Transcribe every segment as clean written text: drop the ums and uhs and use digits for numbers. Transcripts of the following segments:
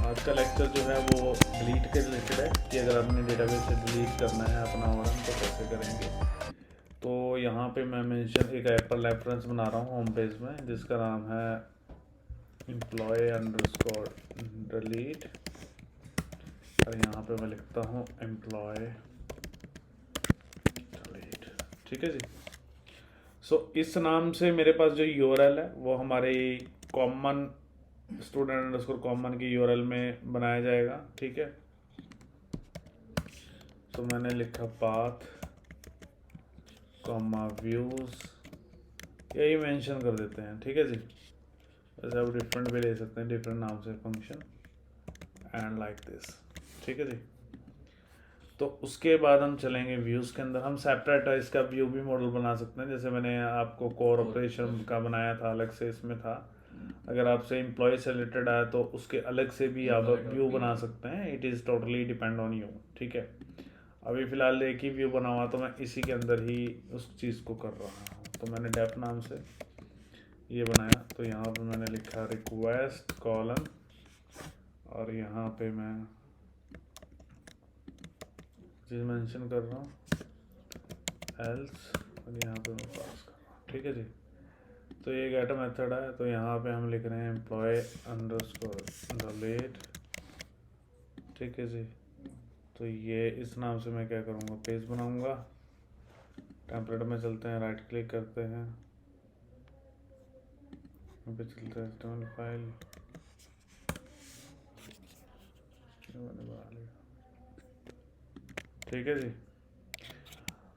आज का लेक्चर जो है वो डिलीट के रिलेटेड है कि अगर आपने डेटाबेस से डिलीट करना है अपना ऑर्डर तो कैसे करेंगे। तो यहाँ पे मैं मेंशन एक एप्पल रेफरेंस बना रहा हूँ होम पेज में जिसका नाम है employee_delete और यहाँ पे मैं लिखता हूँ employee delete। ठीक है जी। इस नाम से मेरे पास जो URL है वो हमारे कॉमन student_common की URL में बनाया जाएगा। ठीक है। मैंने लिखा पाथ कॉमा व्यूज, यही मेंशन कर देते हैं। ठीक है जी। वैसे आप डिफरेंट भी ले सकते हैं, डिफरेंट नाम से फंक्शन एंड लाइक दिस। ठीक है जी। तो उसके बाद हम चलेंगे व्यूज़ के अंदर। हम सेपरेट इसका व्यू भी मॉडल बना सकते हैं, जैसे मैंने आपको कोर ऑपरेशन का बनाया था अलग से, इसमें था। अगर आपसे एम्प्लॉय से रिलेटेड आया तो उसके अलग से भी आप व्यू बना सकते हैं। It is totally depend on you. ठीक है। अभी फ़िलहाल एक ही व्यू बना हुआ तो मैं इसी के अंदर ही उस चीज़ को कर रहा हूँ। तो मैंने डेप नाम से ये बनाया। तो यहाँ पे मैंने लिखा रिक्वेस्ट कॉलन और यहाँ पे मैं चीज़ मेंशन कर रहा हूँ एल्स और यहाँ पे मैं पास कर रहा हूँ। ठीक है जी। तो ये गेट मेथड है। तो यहाँ पे हम लिख रहे हैं employee_delete। ठीक है जी। तो ये इस नाम से मैं क्या करूँगा, पेज बनाऊँगा। टेम्पलेट में चलते हैं, राइट क्लिक करते हैं, यहाँ पे चलते हैं HTML फाइल, मैंने बना लिया। ठीक है जी।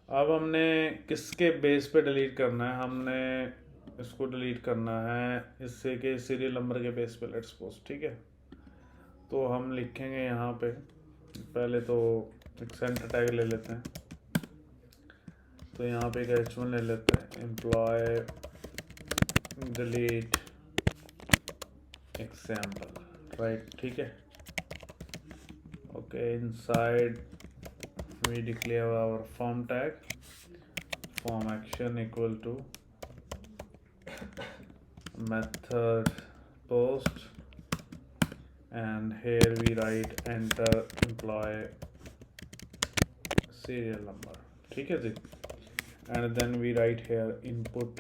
अब हमने किसके बेस पे डिलीट करना है, हमने इसको डिलीट करना है इससे के सीरियल नंबर के बेस पे, लेट्स सपोज। ठीक है। तो हम लिखेंगे यहाँ पे पहले तो एक सेंटर टैग ले लेते हैं। तो यहाँ पे एक h1 ले लेते हैं, एम्प्लॉय डिलीट एग्जाम्पल, राइट। ठीक है। Okay, inside we declare our form tag, form action equal to method post, and here we write enter employee serial number। ठीक है जी। and then we write here input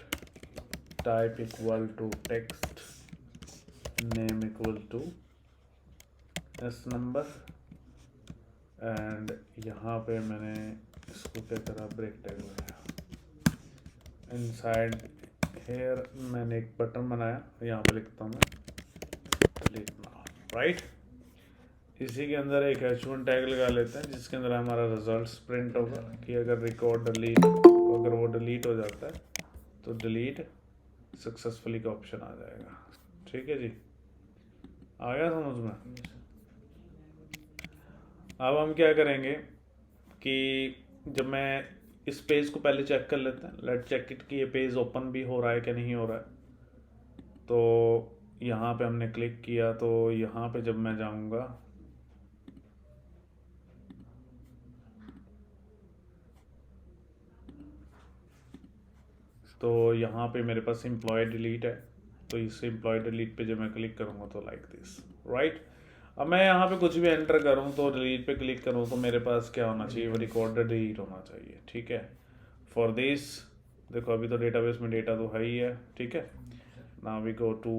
type equal to text, name equal to s number, and यहाँ पे मैंने इसको क्या करा, break tag लगाया। Inside hair मैंने एक बटन बनाया, यहाँ पे लिखता हूँ मैं डिलीट नाउ, राइट। इसी के अंदर एक h1 टैग लगा लेते हैं जिसके अंदर हमारा रिजल्ट प्रिंट होगा कि अगर रिकॉर्ड डिलीट, अगर वो डिलीट हो जाता है तो डिलीट सक्सेसफुली का ऑप्शन आ जाएगा। ठीक है जी। आ गया समझ में। अब हम क्या करेंगे कि जब मैं इस पेज को पहले चेक कर लेते हैं, लेट चेक इट कि ये पेज ओपन भी हो रहा है कि नहीं हो रहा है। तो यहाँ पे हमने क्लिक किया, तो यहाँ पे जब मैं जाऊँगा तो यहाँ पे मेरे पास एम्प्लॉय डिलीट है। तो इस एम्प्लॉय डिलीट पे जब मैं क्लिक करूँगा तो लाइक दिस, राइट। अब मैं यहाँ पे कुछ भी एंटर करूँ तो डिलीट पे क्लिक करूँ तो मेरे पास क्या होना चाहिए, वो रिकॉर्डेड डिलीट होना चाहिए। ठीक है। फॉर दिस देखो अभी तो डेटाबेस में डेटा तो है ही है। ठीक है। Now we go to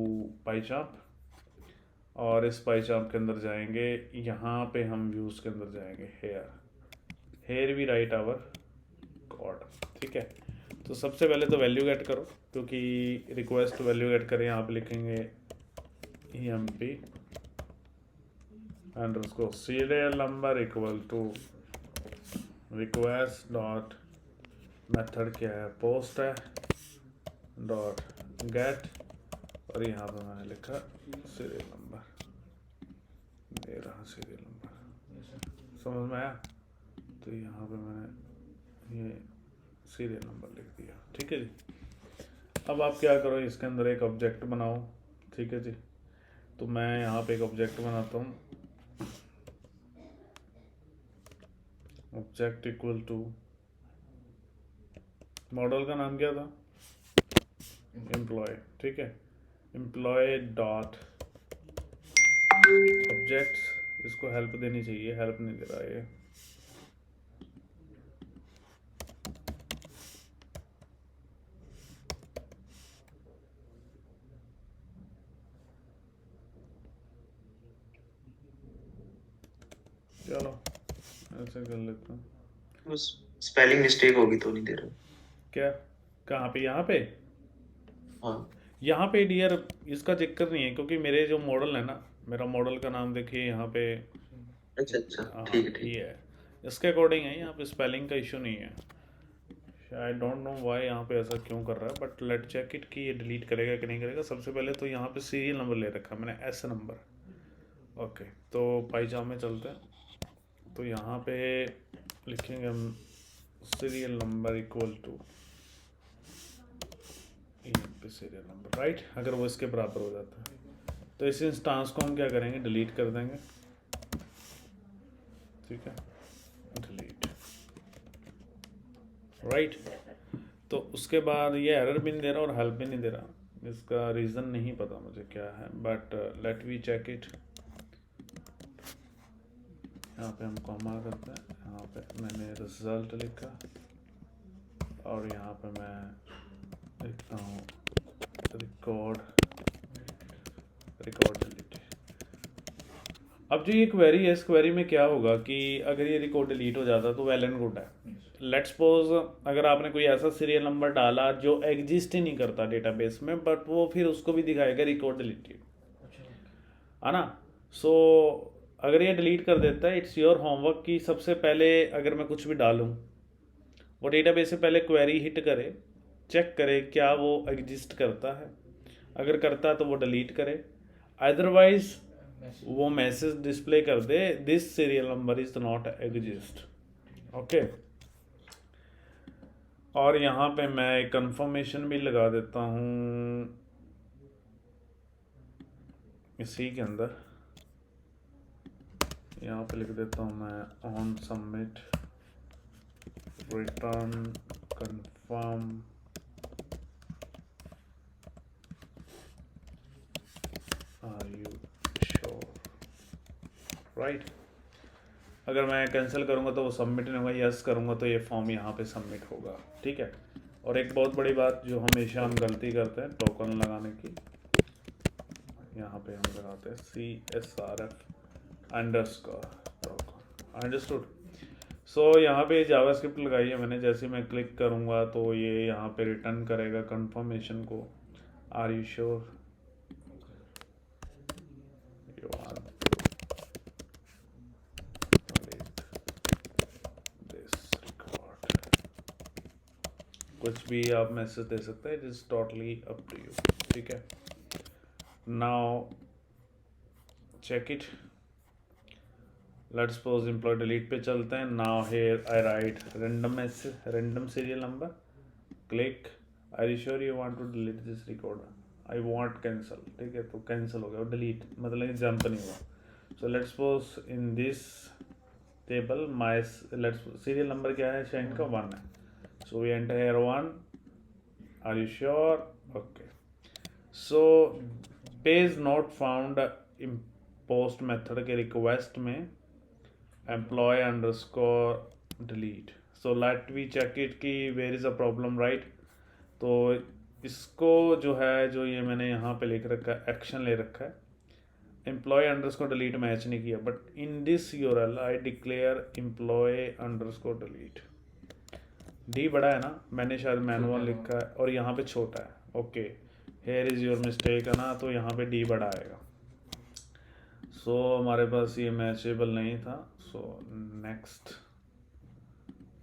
pie chart और इस पाईचार्ट के अंदर जाएंगे, यहाँ पे हम व्यूज़ के अंदर जाएंगे, here we write our code. ठीक है। तो सबसे पहले तो वैल्यू गेट करो, क्योंकि रिक्वेस्ट वैल्यू गेट करें, यहाँ पे लिखेंगे emp underscore serial number equal to request dot method क्या है, पोस्ट है, डॉट गेट, और यहाँ पे मैंने लिखा सीरियल नंबर, दे रहा सीरियल नंबर। समझ में आया। तो यहाँ पे मैंने ये सीरियल नंबर लिख दिया। ठीक है जी। अब आप क्या करो, इसके अंदर एक ऑब्जेक्ट बनाओ। ठीक है जी। तो मैं यहाँ पे एक ऑब्जेक्ट बनाता हूँ, ऑब्जेक्ट इक्वल टू, मॉडल का नाम क्या था, एम्प्लॉय। ठीक है। एम्प्लॉय डॉट ऑब्जेक्ट्स, इसको हेल्प देनी चाहिए, हेल्प नहीं दे रहा ये। चलो ऐसे कर लेता हूँ। स्पेलिंग मिस्टेक होगी तो नहीं दे रहा। क्या, कहाँ पे? यहाँ पे? हाँ यहाँ पे डियर इसका दिक्कत नहीं है, क्योंकि मेरे जो मॉडल है ना, मेरा मॉडल का नाम देखिए यहाँ पे। अच्छा अच्छा, हाँ ठीक है ठीक ये है, इसके अकॉर्डिंग है, यहाँ पे स्पेलिंग का इशू नहीं है। आई डोंट नो वाई यहाँ पे ऐसा क्यों कर रहा है, बट लेट चेक इट कि ये डिलीट करेगा कि नहीं करेगा। सबसे पहले तो यहाँ पे सीरियल नंबर ले रखा है मैंने, एस नंबर। ओके, तो पाइजाम में चलते हैं। तो यहाँ पे लिखेंगे हम serial number equal to serial number, right. अगर वो इसके बराबर हो जाता है तो इस इंस्टांस को हम क्या करेंगे, डिलीट कर देंगे। ठीक है, डिलीट, राइट। तो उसके बाद ये एरर भी नहीं दे रहा और हेल्प भी नहीं दे रहा, इसका रीज़न नहीं पता मुझे क्या है, but let we check it. यहाँ पे हम कॉमा करते हैं, यहाँ पे मैंने रिजल्ट लिखा और यहाँ पे मैं लिखता हूँ रिकॉर्ड डिलीट। अब जो ये क्वेरी है, इस क्वेरी में क्या होगा कि अगर ये रिकॉर्ड डिलीट हो जाता तो वेल एंड गुड है। लेट्स सपोज अगर आपने कोई ऐसा सीरियल नंबर डाला जो एग्जिस्ट ही नहीं करता डेटाबेस में, बट वो फिर उसको भी दिखाएगा रिकॉर्ड डिलीटेड, है ना। सो अगर ये डिलीट कर देता है, इट्स योर होमवर्क कि सबसे पहले अगर मैं कुछ भी डालूँ, वो डेटाबेस से पहले क्वेरी हिट करे, चेक करे क्या वो एग्जिस्ट करता है। अगर करता है तो वो डिलीट करे, अदरवाइज वो मैसेज डिस्प्ले कर दे this serial number is not exist. Okay, और यहाँ पे मैं एक कंफर्मेशन भी लगा देता हूँ इसी के अंदर। यहाँ पे लिख देता हूँ मैं on submit return confirm are you sure, right. अगर मैं कैंसिल करूँगा तो वो सबमिट नहीं होगा, यस करूँगा तो ये फॉर्म यहाँ पे सबमिट होगा। ठीक है, और एक बहुत बड़ी बात जो हमेशा हम गलती करते हैं टोकन लगाने की, यहाँ पे हम लगाते हैं CSRF टोकन, अंडरस्टूड। सो यहाँ पे जावास्क्रिप्ट लगाई है मैंने, जैसे मैं क्लिक करूँगा तो ये यहाँ पे रिटर्न करेगा कंफर्मेशन को, are you sure you want कुछ भी आप मैसेज दे सकते हैं, it is totally up to you. ठीक है, now check it. Let's suppose employee delete पे चलते हैं। Now here I write random message, random serial number, click, I sure you want to delete this record, I want cancel. ठीक है, तो cancel हो गया, और डिलीट मतलब जंप नहीं हुआ। So let's suppose in this table my let's serial number क्या है, शाइन का 1 है। So we enter here 1. Are you sure? Okay. So page not found in post method के request में employee underscore delete. So let we check it कि where is the problem, right? तो इसको जो है, जो ये मैंने यहाँ पे लिख रखा है, एक्शन ले रखा है, एम्प्लॉय अंडरस्कोर डिलीट मैच नहीं किया, but in this URL I declare employee underscore delete. D बड़ा है ना, मैंने शायद मैनुअल लिखा है और यहाँ पे छोटा है। Okay, here is your mistake है ना, तो यहाँ पे डी बड़ा आएगा। सो हमारे पास ये मैचेबल नहीं था। सो नेक्स्ट,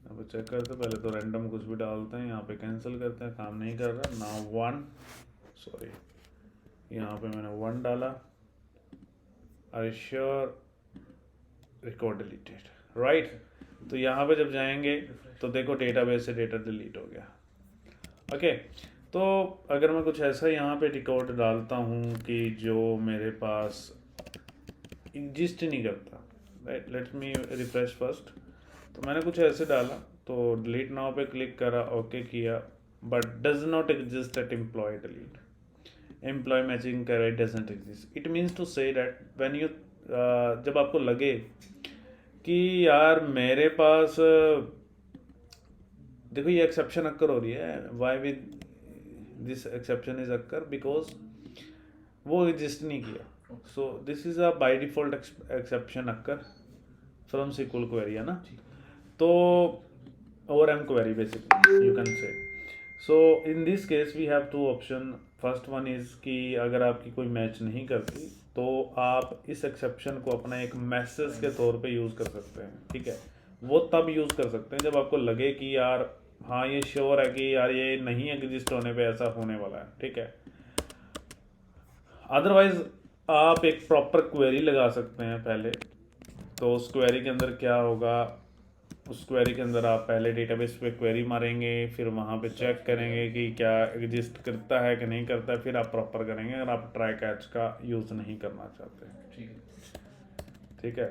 यहाँ पे चेक करते, पहले तो रैंडम कुछ भी डालते हैं, यहाँ पे कैंसिल करते हैं, काम नहीं कर रहा। नाउ 1, सॉरी यहाँ पे मैंने 1 डाला, are sure record deleted, right. तो यहाँ पे जब जाएंगे तो देखो डेटाबेस से डेटा डिलीट हो गया। ओके, तो अगर मैं कुछ ऐसा यहाँ पे रिकॉर्ड डालता हूँ कि जो मेरे पास एग्जिस्ट नहीं करता, right, let me refresh first. तो मैंने कुछ ऐसे डाला, तो डिलीट नाउ पे क्लिक करा, ओके किया, but does not exist at employee delete. Employee matching criteria doesn't exist, it means to say that when you, जब आपको लगे कि यार मेरे पास देखो ये एक्सेप्शन अक्कर हो रही है, why with this exception is occur because वो एग्जिस्ट नहीं किया, so this is a by default exception occur from SQL query, है ना, तो ORM query basically you can say. So in this case we have two option. First one is कि अगर आपकी कोई मैच नहीं करती तो आप इस एक्सेप्शन को अपना एक मैसेज के तौर पे यूज़ कर सकते हैं, ठीक है। वो तब यूज़ कर सकते हैं जब आपको लगे कि यार हाँ ये श्योर है कि यार ये नहीं एग्जिस्ट होने पे ऐसा होने वाला है, ठीक है। अदरवाइज आप एक प्रॉपर क्वेरी लगा सकते हैं पहले, तो उस क्वेरी के अंदर क्या होगा, उस क्वेरी के अंदर आप पहले डेटाबेस पे क्वेरी मारेंगे, फिर वहाँ पे चेक करेंगे कि क्या एग्जिस्ट करता है कि नहीं करता है, फिर आप प्रॉपर करेंगे अगर आप ट्राई कैच का यूज़ नहीं करना चाहते हैं, ठीक है।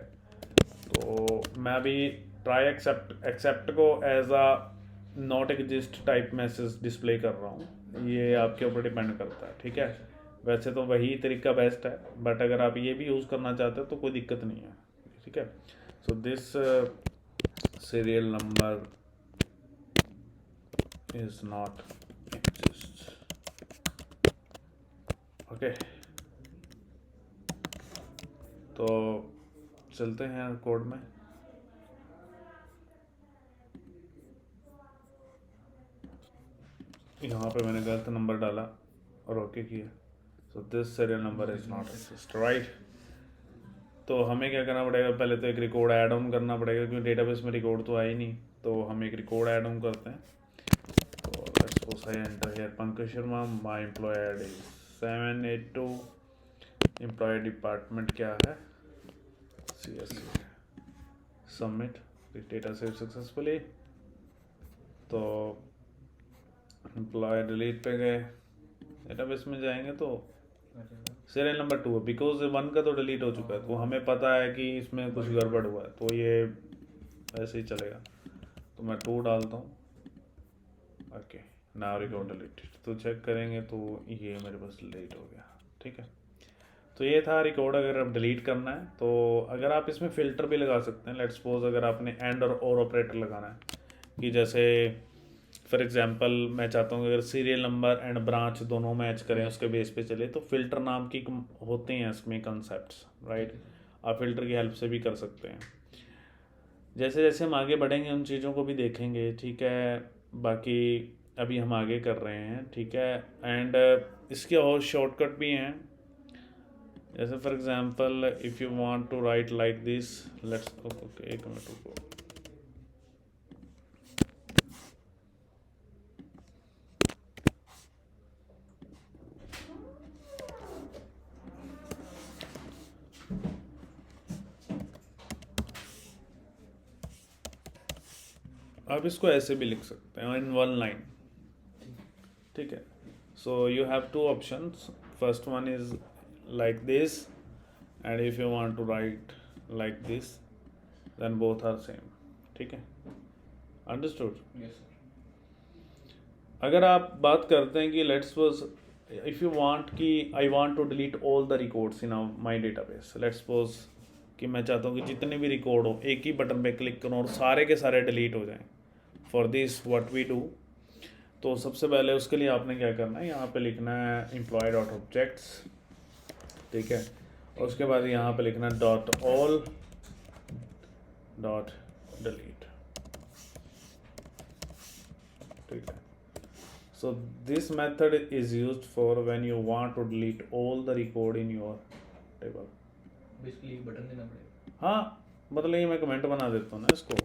तो मैं भी ट्राई एक्सेप्ट को as a not exist type message display कर रहा हूँ, ये आपके ऊपर डिपेंड करता है, ठीक है। वैसे तो वही तरीका बेस्ट है, बट अगर आप ये भी यूज़ करना चाहते हो तो कोई दिक्कत नहीं है, ठीक है। So this serial number is not exist, okay। तो चलते हैं कोड में। यहाँ पे मैंने गलत नंबर डाला और ओके किया, so this serial number is not exist, right. तो हमें क्या करना पड़ेगा, पहले तो एक रिकॉर्ड ऐड ऑन करना पड़ेगा क्योंकि डेटाबेस में रिकॉर्ड तो आया नहीं, तो हम एक रिकॉर्ड ऐड ऑन करते हैं। तो let's suppose I enter here Pankaj Sharma, my employee ID is 782, employee department क्या है, CSC, submit, data save successfully. तो एम्प्लॉय डिलीट पे गए, डेटाबेस में जाएंगे तो सीरियल नंबर 2 है, बिकॉज 1 का तो डिलीट हो चुका है, तो हमें पता है कि इसमें कुछ गड़बड़ हुआ है, तो ये ऐसे ही चलेगा। तो मैं 2 डालता हूँ, ओके नाउ रिकॉर्ड डिलीटेड, तो चेक करेंगे तो ये मेरे पास डिलीट हो गया, ठीक है। तो ये था रिकॉर्ड। अगर आप डिलीट करना है तो अगर आप इसमें फ़िल्टर भी लगा सकते हैं, लेट्स सपोज अगर आपने एंड और ऑपरेटर लगाना है कि जैसे फॉर एग्जांपल मैं चाहता हूँ कि अगर सीरियल नंबर एंड ब्रांच दोनों मैच करें उसके बेस पे चले, तो फ़िल्टर नाम की होते हैं इसमें कंसेप्ट्स, राइट। आप फ़िल्टर की हेल्प से भी कर सकते हैं। जैसे जैसे हम आगे बढ़ेंगे उन चीज़ों को भी देखेंगे, ठीक है। बाकी अभी हम आगे कर रहे हैं, ठीक है। एंड इसके और शॉर्टकट भी हैं, जैसे for example if you want to write like this, let's okay एक मिनट रुको, आप इसको ऐसे भी लिख सकते हैं इन 1 लाइन, ठीक है। So you have 2 options, first one is like this, and if you want to write like this then both are same, ठीक है। अंडरस्टूड। Yes, sir. अगर आप बात करते हैं कि let's suppose if you want कि I want to delete all the records in my database, let's suppose कि मैं चाहता हूँ कि जितने भी रिकॉर्ड हो एक ही बटन पे क्लिक करूँ और सारे के सारे डिलीट हो जाएं। For this what we do, तो सबसे पहले उसके लिए आपने क्या करना है, यहाँ पे लिखना है एम्प्लॉय डॉट ऑब्जेक्ट्स, ठीक है। और उसके बाद यहाँ पे लिखना डॉट ऑल डॉट डिलीट, ठीक है। So this method is used for when you want to delete all the record in your table. Basically button देना पड़ेगा। हाँ, मतलब ये मैं कमेंट बना देता हूँ ना इसको,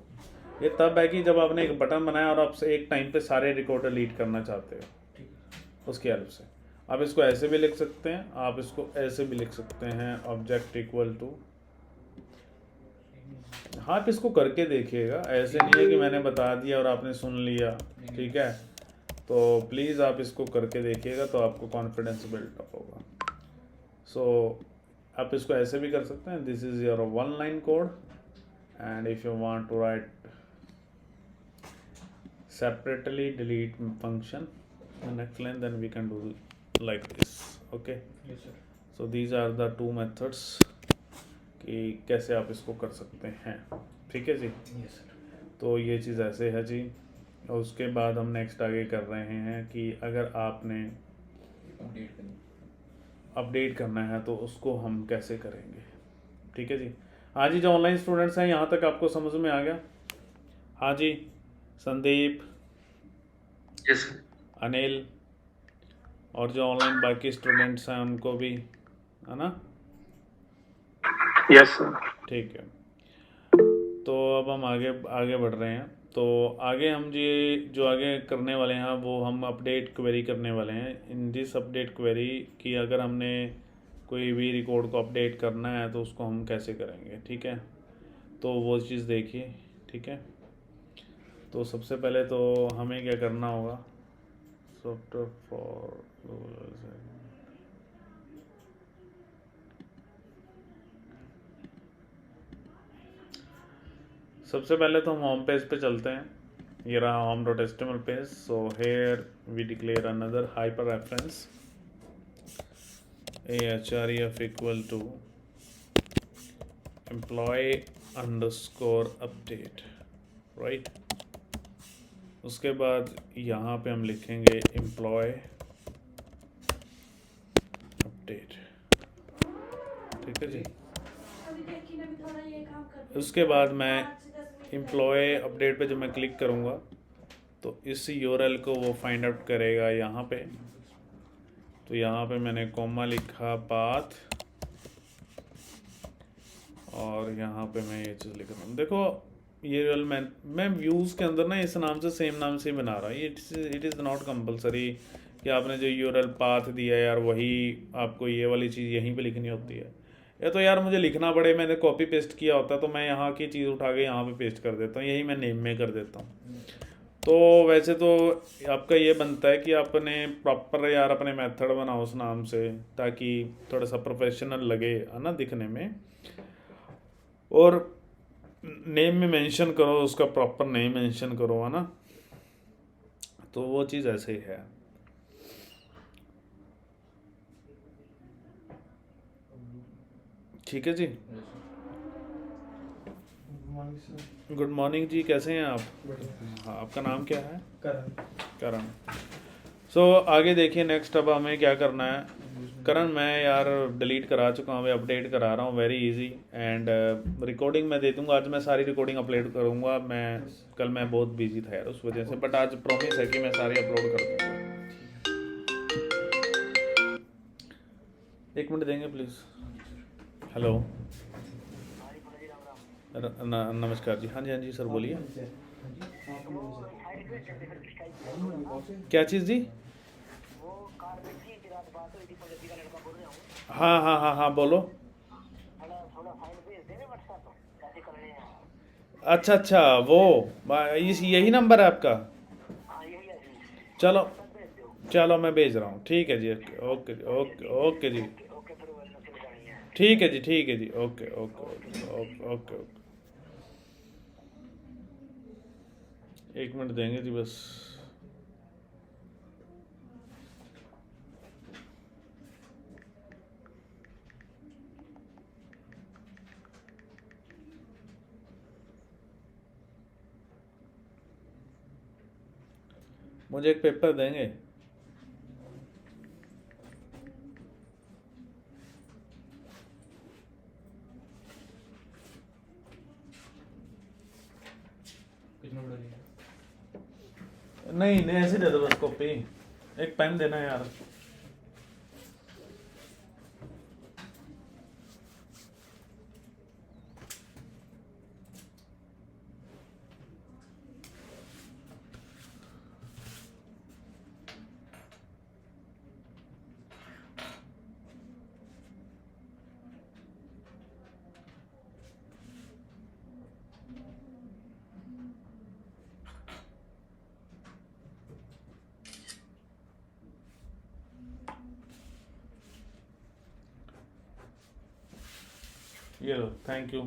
ये तब है कि जब आपने एक बटन बनाया और आप एक टाइम पे सारे रिकॉर्ड डिलीट करना चाहते हो, ठीक है। उसकी हेल्प से। आप इसको ऐसे भी लिख सकते हैं, आप इसको ऐसे भी लिख सकते हैं, ऑब्जेक्ट इक्वल टू, हाँ आप इसको करके देखिएगा, ऐसे नहीं है कि मैंने बता दिया और आपने सुन लिया, ठीक है। तो प्लीज़ आप इसको करके देखिएगा तो आपको कॉन्फिडेंस बिल्डअप होगा। सो आप इसको ऐसे भी कर सकते हैं, this is your 1 line code, and if you want to write separately delete function the next line, then we can do like this. Okay, Yes, sir. so these are the two methods कि कैसे आप इसको कर सकते हैं. ठीक है जी. Yes, sir. तो ये चीज़ ऐसे है जी. और उसके बाद हम नेक्स्ट आगे कर रहे हैं कि अगर आपने Update करनी. अपडेट करना है तो उसको हम कैसे करेंगे. ठीक है जी. हाँ जी, जो ऑनलाइन स्टूडेंट्स हैं यहाँ तक आपको समझ में आ गया. हाँ जी, संदीप, यस सर. अनिल और जो ऑनलाइन बाकी स्टूडेंट्स हैं उनको भी, है ना. Yes sir. ठीक है. तो अब हम आगे आगे बढ़ रहे हैं. तो आगे हम ये जो आगे करने वाले हैं वो हम अपडेट क्वेरी करने वाले हैं. इन दिस अपडेट क्वेरी कि अगर हमने कोई भी रिकॉर्ड को अपडेट करना है तो उसको हम कैसे करेंगे. ठीक है, तो वो चीज़ देखिए. ठीक है, तो सबसे पहले तो हमें क्या करना होगा. सॉफ्टवेयर फॉर सबसे पहले तो हम होम पेज पे चलते हैं. ये रहा home.html page. So here we declare another hyper reference ahref equal to employee underscore update, right. उसके बाद यहाँ पे हम लिखेंगे employee update. ठीक है जी. उसके बाद मैं एम्प्लॉय अपडेट पे जब मैं क्लिक करूँगा तो इस URL को वो फाइंड आउट करेगा यहाँ पे. तो यहाँ पे मैंने कॉमा लिखा पाथ और यहाँ पे मैं ये चीज़ लिख रहा हूँ. देखो ये URL मैं व्यूज़ के अंदर ना इस नाम से सेम नाम से ही बना रहा हूँ. इट इज़ नॉट कंपलसरी कि आपने जो URL पाथ दिया है यार वही आपको ये वाली चीज़ यहीं पे लिखनी होती है. ये तो यार मुझे लिखना पड़े, मैंने कॉपी पेस्ट किया होता है तो मैं यहाँ की चीज़ उठा के यहाँ पे पेस्ट कर देता हूँ. यही मैं नेम में कर देता हूँ. तो वैसे तो आपका ये बनता है कि आपने प्रॉपर यार अपने मेथड बनाओ उस नाम से ताकि थोड़ा सा प्रोफेशनल लगे, है ना, दिखने में. और नेम में मेंशन करो, उसका प्रॉपर नेम मेंशन करो, है ना. तो वो चीज़ ऐसे ही है. ठीक है जी. गुड मॉर्निंग जी, कैसे हैं आप. हाँ, आपका नाम क्या है. करण. सो आगे देखिए नेक्स्ट. अब हमें क्या करना है. करण मैं यार डिलीट करा चुका हूँ, अपडेट करा रहा हूँ. Very easy. एंड रिकॉर्डिंग मैं दे दूँगा. आज मैं सारी रिकॉर्डिंग अपलोड करूँगा. कल मैं बहुत बिजी था यार उस वजह से, बट आज प्रॉमिस है कि मैं सारी अपलोड कर दूँगा. एक मिनट देंगे प्लीज़. हेलो. नमस्कार जी. हाँ जी, हाँ जी सर बोलिए. क्या चीज़ जी. हाँ हाँ हाँ हाँ बोलो. अच्छा अच्छा, वो इस यही नंबर है आपका. चलो चलो मैं भेज रहा हूँ. ठीक है जी. ओके ओके ओके जी. ठीक है जी. ठीक है जी. Okay okay okay okay. एक मिनट देंगे जी बस. मुझे एक पेपर देंगे. कितना बड़ा लिया. नहीं नहीं ऐसे दे दो बस कॉपी. एक पेन देना यार. ये लो. Thank you.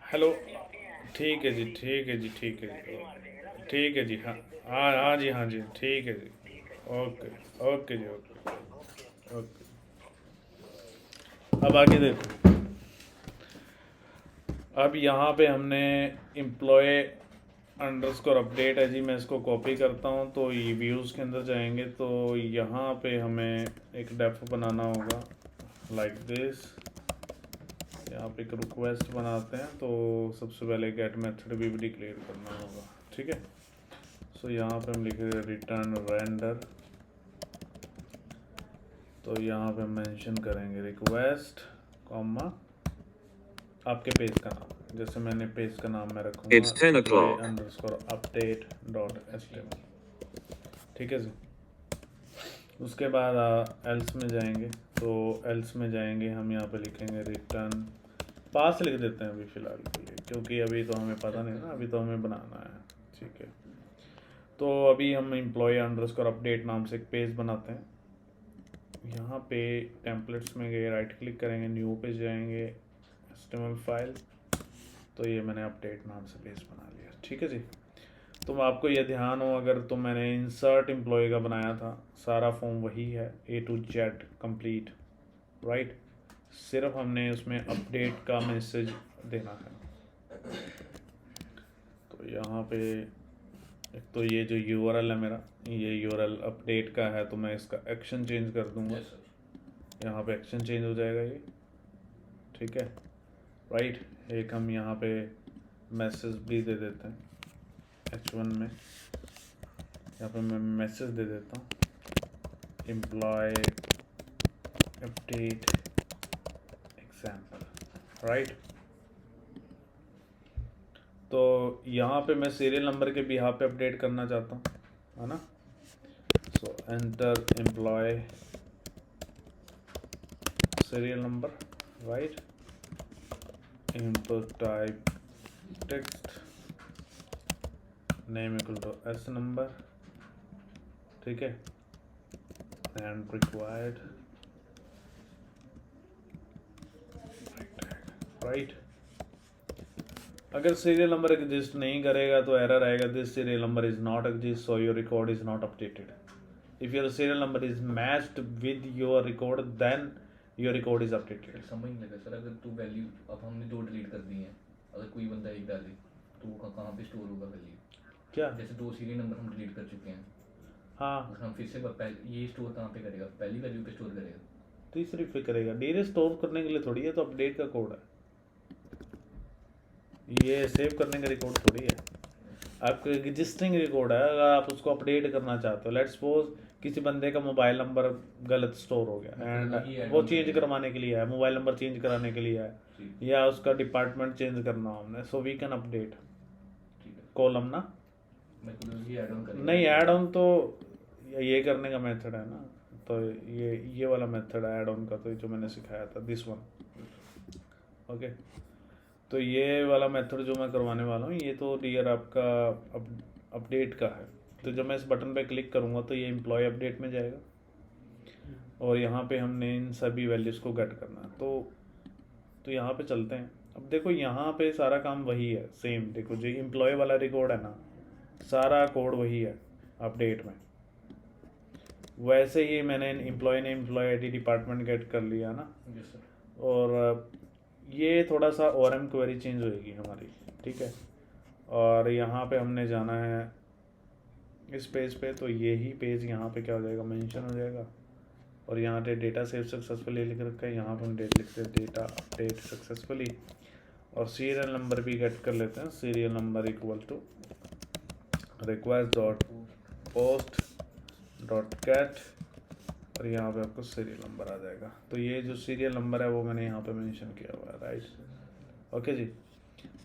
हेलो, ठीक है जी, ठीक है जी, ठीक है जी, ठीक है जी, हाँ हाँ हाँ जी, हाँ जी, ठीक है जी, ओके, ओके जी, ओके, ओके। अब आगे देखो, अब यहाँ पे हमने एम्प्लॉय अंडरस्कोर अपडेट है जी, मैं इसको कॉपी करता हूँ तो ये व्यूज़ के अंदर जाएंगे तो यहाँ पे हमें एक डेफ बनाना होगा लाइक दिस। यहाँ पे एक रिक्वेस्ट बनाते हैं तो सबसे पहले गेट मेथड भी डिक्लेयर करना होगा, ठीक है। सो यहाँ पे हम लिखेंगे रिटर्न रेंडर, तो यहाँ पे मेंशन करेंगे रिक्वेस्ट कॉमा आपके पेज का नाम, जैसे मैंने पेज का नाम मैं रखूँगा It's 10 employee o'clock. Underscore update dot HTML, ठीक है जी। उसके बाद एल्स में जाएंगे, तो एल्स में जाएंगे हम यहाँ पे लिखेंगे रिटर्न पास लिख देते हैं अभी फ़िलहाल के लिए, क्योंकि अभी तो हमें पता नहीं ना, अभी तो हमें बनाना है, ठीक है। तो अभी हम एम्प्लॉय अंडरस्कोर अपडेट नाम से एक पेज बनाते हैं। यहाँ पे टेम्पलेट्स में गए, राइट क्लिक करेंगे, न्यू पे जाएंगे, HTML फाइल, तो ये मैंने अपडेट नाम से पेज बना लिया, ठीक है जी। तो आपको ये ध्यान हो अगर, तो मैंने इंसर्ट एम्प्लॉय का बनाया था, सारा फॉर्म वही है A to Z complete, right. सिर्फ हमने उसमें अपडेट का मैसेज देना है। तो यहाँ पे एक तो ये जो URL है मेरा, ये URL अपडेट का है, तो मैं इसका एक्शन चेंज कर दूंगा, यस सर। यहाँ पे एक्शन चेंज हो जाएगा ये, ठीक है, राइट। एक हम यहाँ पे मैसेज भी दे देते हैं H1 में, यहाँ पे मैं मैसेज दे देता हूँ एम्प्लॉय अपडेट एग्जाम्पल, राइट। तो यहाँ पे मैं सीरियल नंबर के बिहाफ पे अपडेट करना चाहता हूँ, है ना। So enter employee serial number, right, input type text, name equal to S number, ठीक है, एंड रिक्वायर्ड राइट। अगर सीरियल नंबर एग्जिस्ट नहीं करेगा तो एरर आएगा, this serial number is not exist so your record is not updated. If your serial number is matched with your record then your record is updated. समझ नहीं लगा sir, अगर तो value अब हमने 2 डिलीट कर दी हैं, अगर कोई बंदा 1 डाले तो वो कहाँ पे स्टोर होगा वैल्यू? क्या? जैसे 2 सीरियल नंबर हम डिलीट कर चुके हैं, हाँ, अगर हम फिर से ये स्टोर कहाँ पे करेगा? पहली वैल्यू पे स्टोर करेगा। तीसरी पे करेगा, डीरे स्टोर करने के लिए थोड़ी है, तो अपडेट का कोड है ये, सेव करने का रिकॉर्ड थोड़ी है। आपका एग्जिस्टिंग रिकॉर्ड है, अगर आप उसको अपडेट करना चाहते हो, लेट्स सपोज किसी बंदे का मोबाइल नंबर गलत स्टोर हो गया एंड वो चेंज करवाने के लिए है, मोबाइल नंबर चेंज कराने के लिए है, या उसका डिपार्टमेंट चेंज करना हो हमने, so we can update column ना। नहीं, ऐड ऑन तो ये करने का मेथड है ना, तो ये वाला मेथड है ऐड ऑन का, तो जो मैंने सिखाया था दिस वन, ओके। तो ये वाला मेथड जो मैं करवाने वाला हूँ, ये तो डियर आपका अपडेट का है। तो जब मैं इस बटन पे क्लिक करूँगा तो ये एम्प्लॉय अपडेट में जाएगा, और यहाँ पे हमने इन सभी वैल्यूज़ को गेट करना है। तो यहाँ पे चलते हैं। अब देखो यहाँ पे सारा काम वही है, सेम। देखो जो एम्प्लॉय वाला रिकॉर्ड है ना, सारा कोड वही है अपडेट में। वैसे ही मैंने एम्प्लॉय ने एम्प्लॉय ID डिपार्टमेंट गेट कर लिया ना, और ये थोड़ा सा ORM क्वेरी चेंज होएगी हमारी, ठीक है। और यहाँ पे हमने जाना है इस पेज पे, तो यही पेज यहाँ पे क्या हो जाएगा, मेंशन हो जाएगा। और यहाँ पे डेटा सेव सक्सेसफुली लिख रखा है, यहाँ पे हम डेट लिखते हैं डेटा अपडेट सक्सेसफुली, और सीरियल नंबर भी गेट कर लेते हैं, serial number equal to request dot post dot get, और यहाँ पे आपको सीरियल नंबर आ जाएगा। तो ये जो सीरियल नंबर है वो मैंने यहाँ पे मेंशन किया हुआ है, राइट, ओके जी।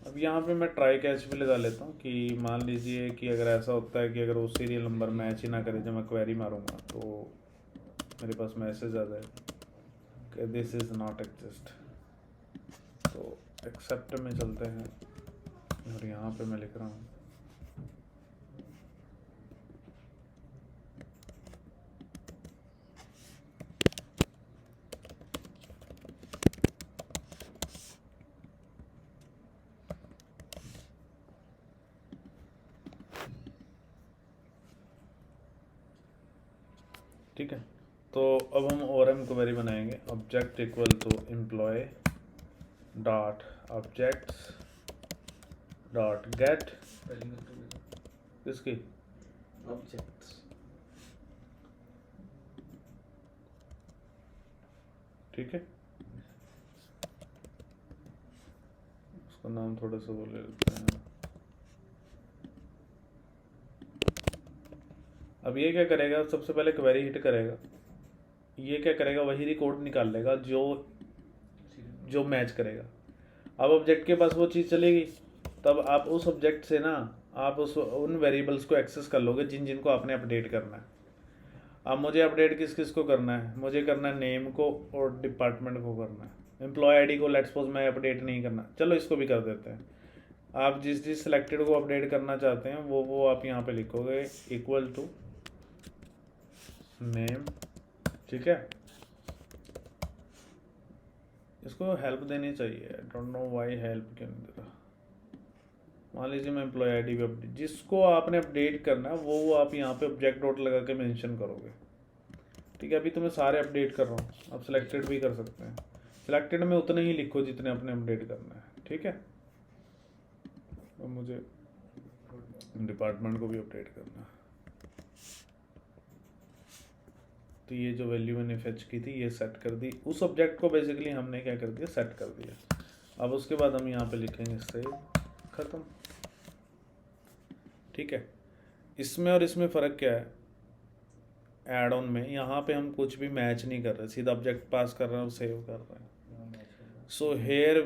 अब यहाँ पे मैं ट्राई कैच भी लगा लेता हूँ कि मान लीजिए कि अगर ऐसा होता है कि अगर वो सीरियल नंबर मैच ही ना करे जब मैं क्वेरी मारूंगा, तो मेरे पास मैसेज आ जाएगा कि दिस इज़ नॉट एग्जिस्ट। तो एक्सेप्ट में चलते हैं, और यहाँ पे मैं लिख रहा हूँ ठीक है। तो अब हम ORM क्वेरी बनाएंगे, object equal to employee dot objects dot get spelling किसकी ऑब्जेक्ट्स। ठीक है, उसका नाम थोड़ा सा वो ले लेते हैं। अब ये क्या करेगा, सबसे पहले क्वेरी हिट करेगा, ये क्या करेगा, वही रिकॉर्ड निकाल लेगा जो मैच करेगा। अब ऑब्जेक्ट के पास वो चीज़ चलेगी, तब आप उस ऑब्जेक्ट से ना आप उन वेरिएबल्स को एक्सेस कर लोगे जिनको आपने अपडेट करना है। अब मुझे अपडेट किस किस को करना है, मुझे करना है नेम को और डिपार्टमेंट को करना है। एम्प्लॉय आईडी को लेट्स सपोज मैं अपडेट नहीं करना, चलो इसको भी कर देते हैं। आप जिस सिलेक्टेड को अपडेट करना चाहते हैं वो आप यहाँ पे लिखोगे इक्वल टू नेम, ठीक है। इसको हेल्प देनी चाहिए, डोंट नो वाई हेल्प क्यों नहीं दे रहा। मान लीजिए मैं एम्प्लॉय आईडी पे अपडेट, जिसको आपने अपडेट करना है वो आप यहाँ पे ऑब्जेक्ट डॉट लगा के मेंशन करोगे, ठीक है। अभी तो मैं सारे अपडेट कर रहा हूँ, आप सिलेक्टेड भी कर सकते हैं। सिलेक्टेड में उतने ही लिखो जितने अपने अपडेट करना है, ठीक है। अब मुझे डिपार्टमेंट को भी अपडेट करना है, तो ये जो वैल्यू मैंने फेच की थी ये सेट कर दी, उस ऑब्जेक्ट को बेसिकली हमने क्या कर दिया, सेट कर दिया। अब उसके बाद हम यहाँ पे लिखेंगे सेव, खत्म, ठीक है। इसमें और इसमें फ़र्क क्या है, ऐड ऑन में यहाँ पे हम कुछ भी मैच नहीं कर रहे, सीधा ऑब्जेक्ट पास कर रहे हैं और सेव कर रहे हैं। सो हेयर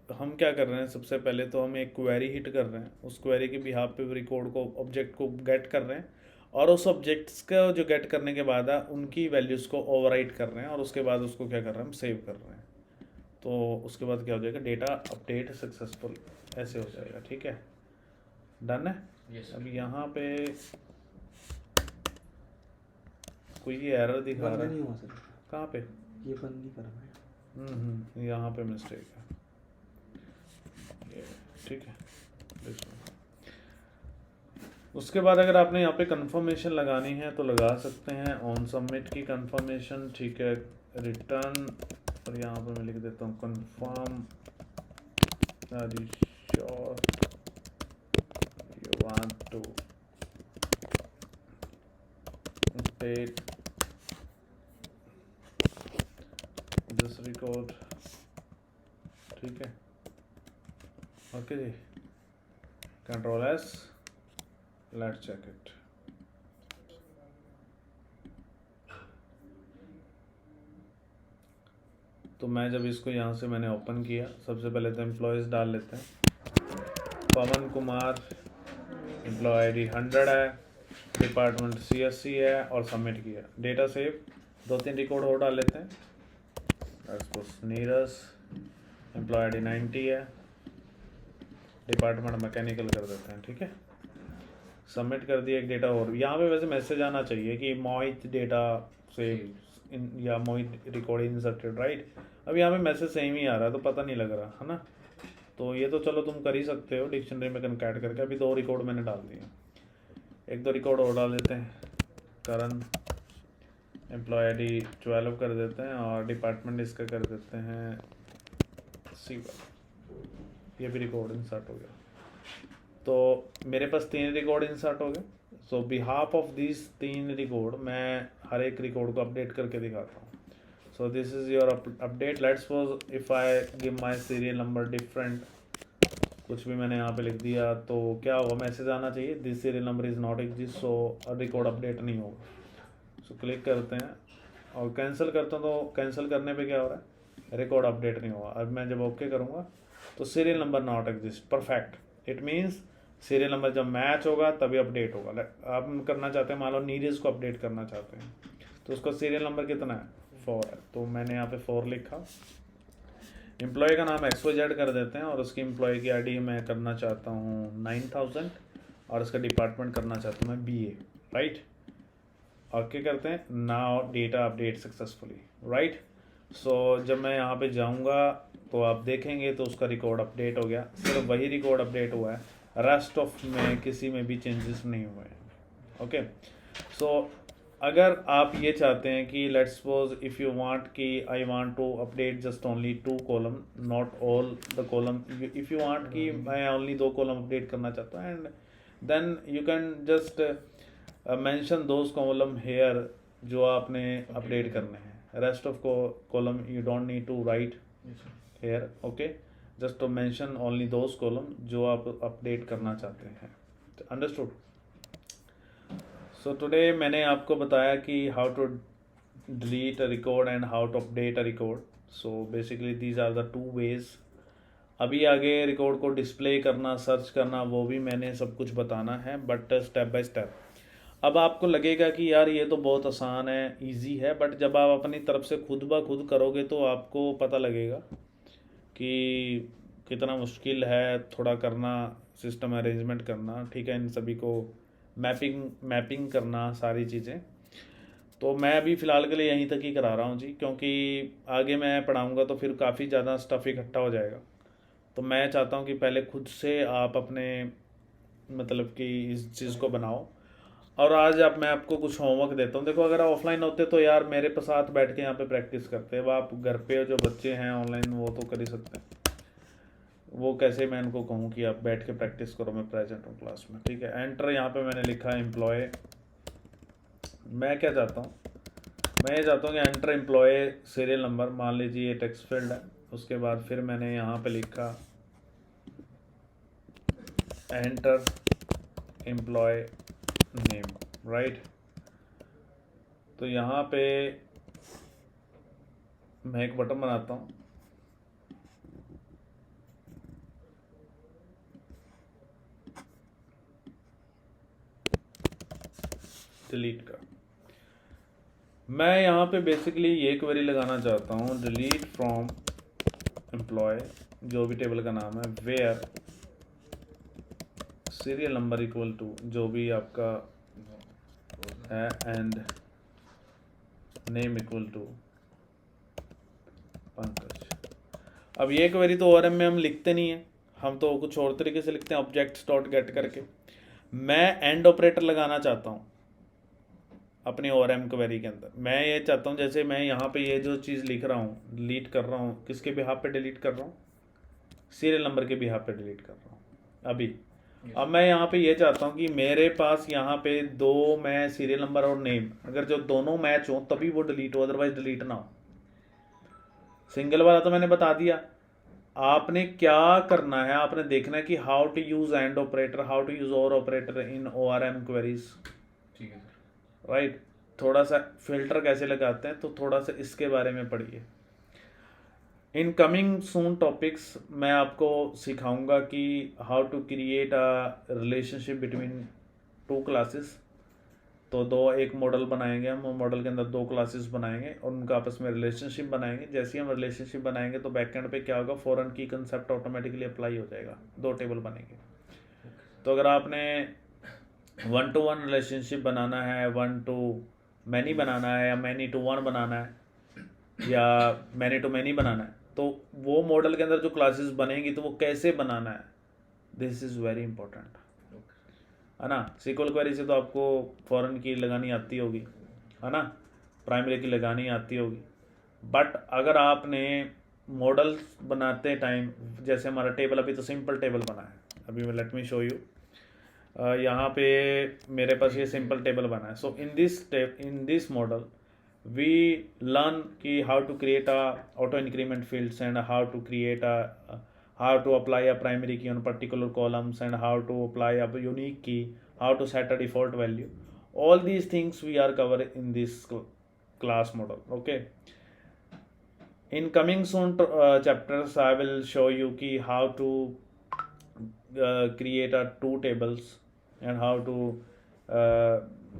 हम क्या कर रहे हैं, सबसे पहले तो हम एक क्वेरी हिट कर रहे हैं, उस क्वेरी के बिहाफ पे रिकॉर्ड को ऑब्जेक्ट को गेट कर रहे हैं, और उस ऑब्जेक्ट्स का जो गेट करने के बाद उनकी वैल्यूज़ को ओवरराइट कर रहे हैं, और उसके बाद उसको क्या कर रहे हैं, हम सेव कर रहे हैं। तो उसके बाद क्या हो जाएगा, डेटा अपडेट सक्सेसफुल, ऐसे हो जाएगा, ठीक है। डन है। Yes, अब यहाँ पे कोई एरर दिखा बंद रहा नहीं है, हुआ सर, कहाँ पे, ये बंद नहीं कर रहा है। यहाँ पे मिस्टेक है, ये ठीक है। उसके बाद अगर आपने यहाँ पे कंफर्मेशन लगानी है तो लगा सकते हैं, ऑन सबमिट की कंफर्मेशन, ठीक है। रिटर्न, और यहाँ पे मैं लिख देता हूँ confirm are you sure you want to update this record, ठीक है। ओके जी, control S, let's check it. तो मैं जब इसको यहाँ से मैंने ओपन किया, सबसे पहले तो एम्प्लॉयज़ डाल लेते हैं, पवन कुमार, एम्प्लॉय आईडी 100 है, डिपार्टमेंट CSC है, और सबमिट किया, डेटा सेव। 2-3 रिकॉर्ड और डाल लेते हैं, नीरज, एम्प्लॉय आईडी 90 है, डिपार्टमेंट मैकेनिकल कर देते हैं, ठीक है। सबमिट कर दिया। एक डेटा और, यहाँ पे वैसे मैसेज आना चाहिए कि मोहित डेटा सेव इन, या मोहित रिकॉर्ड इंसर्टेड, राइट। अब यहाँ पे मैसेज सेम ही आ रहा है तो पता नहीं लग रहा है ना। तो ये तो चलो तुम कर ही सकते हो डिक्शनरी में कनकैट करके। अभी 2 रिकॉर्ड मैंने डाल दिए, 1-2 रिकॉर्ड और डाल देते हैं। करण, एम्प्लॉय आईडी 12 कर देते हैं, और डिपार्टमेंट इसका कर देते हैं C1। ये भी रिकॉर्ड इंसर्ट हो गया। तो मेरे पास 3 रिकॉर्ड इंसर्ट हो गए। सो बिहाफ ऑफ दिस 3 रिकॉर्ड मैं हर एक रिकॉर्ड को अपडेट करके दिखाता हूँ। So this is your update. Let's suppose if I give my serial number different, कुछ भी मैंने यहाँ पे लिख दिया तो क्या होगा, मैसेज आना चाहिए this serial number is not exist, so record update नहीं होगा। सो क्लिक करते हैं और कैंसिल करता हूँ, तो कैंसिल करने पे क्या हो रहा है, रिकॉर्ड अपडेट नहीं हुआ। अब मैं जब ओके करूँगा तो serial number not exist, perfect. It means serial number जब मैच होगा तभी अपडेट होगा। आप करना चाहते हैं, मान लो नीरज को अपडेट करना चाहते हैं, तो उसका सीरियल नंबर कितना है, 4 है, तो मैंने यहाँ पे 4 लिखा। एम्प्लॉय का नाम XYZ कर देते हैं, और उसकी एम्प्लॉय की आईडी मैं करना चाहता हूँ 9000, और उसका डिपार्टमेंट करना चाहता हूँ मैं BA, राइट। ओके करते हैं। Now data update successfully, right. So जब मैं यहाँ पे जाऊँगा तो आप देखेंगे तो उसका रिकॉर्ड अपडेट हो गया, सिर्फ वही रिकॉर्ड अपडेट हुआ है, रेस्ट ऑफ में किसी में भी चेंजेस नहीं हुए हैं। ओके, सो अगर आप ये चाहते हैं कि let's suppose if you want कि I want to update just only 2 column, not all the column, if you want कि मैं ओनली 2 कॉलम अपडेट करना चाहता हूँ, and then you can just mention those column here जो आपने अपडेट करने हैं। Rest of column you don't need to write here, okay, just to mention only those column जो आप अपडेट करना चाहते हैं। अंडरस्टूड? सो टुडे मैंने आपको बताया कि how to delete a record and how to update a record. So basically these are the 2 ways. अभी आगे रिकॉर्ड को डिस्प्ले करना, सर्च करना, वो भी मैंने सब कुछ बताना है, बट स्टेप बाय स्टेप। अब आपको लगेगा कि यार ये तो बहुत आसान है, इजी है, बट जब आप अपनी तरफ से खुद ब खुद करोगे तो आपको पता लगेगा कि कितना मुश्किल है थोड़ा करना, सिस्टम अरेंजमेंट करना, ठीक है, इन सभी को मैपिंग करना, सारी चीज़ें। तो मैं अभी फ़िलहाल के लिए यहीं तक ही करा रहा हूँ जी, क्योंकि आगे मैं पढ़ाऊँगा तो फिर काफ़ी ज़्यादा स्टफ़ इकट्ठा हो जाएगा। तो मैं चाहता हूँ कि पहले खुद से आप अपने मतलब कि इस चीज़ को बनाओ। और आज मैं आपको कुछ होमवर्क देता हूँ। देखो, अगर आप ऑफलाइन होते तो यार मेरे साथ बैठ के यहाँ पे प्रैक्टिस करते। अब आप घर पे जो बच्चे हैं ऑनलाइन, वो तो कर ही सकते हैं। वो कैसे मैं उनको कहूँ कि आप बैठ के प्रैक्टिस करो, मैं प्रेजेंट हूँ क्लास में, ठीक है। एंटर यहाँ पे मैंने लिखा एम्प्लॉय। मैं क्या चाहता हूँ, मैं ये चाहता हूँ कि एंटर एम्प्लॉय सीरियल नंबर, मान लीजिए ये टेक्स्ट फील्ड है। उसके बाद फिर मैंने यहाँ पे लिखा एंटर एम्प्लॉय नेम, राइट। तो यहाँ पे मैं एक बटन बनाता हूँ, डिलीट का। मैं यहाँ पे बेसिकली ये क्वेरी लगाना चाहता हूँ, डिलीट फ्रॉम एम्प्लॉय, जो भी टेबल का नाम है, where serial number equal to जो भी आपका है, and name equal to Pankaj. अब ये क्वेरी तो ORM में हम लिखते नहीं है, हम तो कुछ और तरीके से लिखते हैं, ऑब्जेक्ट्स डॉट गेट करके। मैं एंड ऑपरेटर लगाना चाहता हूँ अपनी ORM क्वेरी के अंदर। मैं ये चाहता हूँ, जैसे मैं यहाँ पे ये जो चीज़ लिख रहा हूँ, डिलीट कर रहा हूँ, किसके बिहाफ पे डिलीट कर रहा हूँ, सीरियल नंबर के बिहाफ पे डिलीट कर रहा हूँ अभी। अब मैं यहाँ पे ये चाहता हूँ कि मेरे पास यहाँ पे 2 मैं सीरियल नंबर और नेम, अगर जो दोनों मैच हो तभी वो डिलीट हो, अदरवाइज डिलीट ना हो। सिंगल वाला तो मैंने बता दिया। आपने क्या करना है, आपने देखना है कि how to use and operator, how to use or operator in ORM queries, ठीक है सर, राइट। थोड़ा सा फिल्टर कैसे लगाते हैं, तो थोड़ा सा इसके बारे में पढ़िए। इन कमिंग सून टॉपिक्स मैं आपको सिखाऊंगा कि how to create a relationship between 2 classes. तो एक मॉडल बनाएंगे हम, मॉडल के अंदर 2 क्लासेस बनाएंगे और उनका आपस में रिलेशनशिप बनाएंगे। जैसे ही हम रिलेशनशिप बनाएंगे तो बैकएंड पे क्या होगा, फॉरेन की कंसेप्ट ऑटोमेटिकली अप्लाई हो जाएगा, 2 टेबल बनेंगे। तो अगर आपने 1 to 1 रिलेशनशिप बनाना है, 1 to many बनाना है, या many to 1 बनाना है, या many to many बनाना है, तो वो मॉडल के अंदर जो क्लासेस बनेंगी तो वो कैसे बनाना है, दिस इज़ वेरी इंपॉर्टेंट, है ना। SQL क्वेरी से तो आपको फॉरेन की लगानी आती होगी, है ना, प्राइमरी की लगानी आती होगी। बट अगर आपने मॉडल्स बनाते टाइम, जैसे हमारा टेबल अभी तो सिंपल टेबल बना है, अभी मैं लेट मी शो यू। यहाँ पे मेरे पास ये सिंपल टेबल बना है। So in this model we learn कि how to create a auto increment fields and how to apply a primary key on particular columns and how to apply a unique key, how to set a default value. All these things we are cover in this class model, okay. In coming soon chapters I will show you ki how to create a 2 tables and how to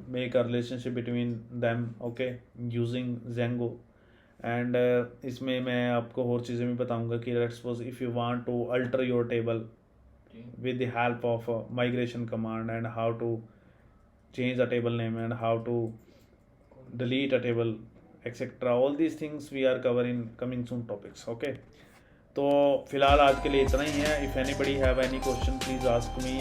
make a relationship between them, okay, using Django. And इसमें मैं आपको और चीज़ें भी बताऊंगा कि let's suppose if you want to alter your table with the help of migration command, and how to change a table name, and how to delete a table, etc. All these things we are covering coming soon topics, okay. तो फिलहाल आज के लिए इतना ही है। If anybody have any question please ask me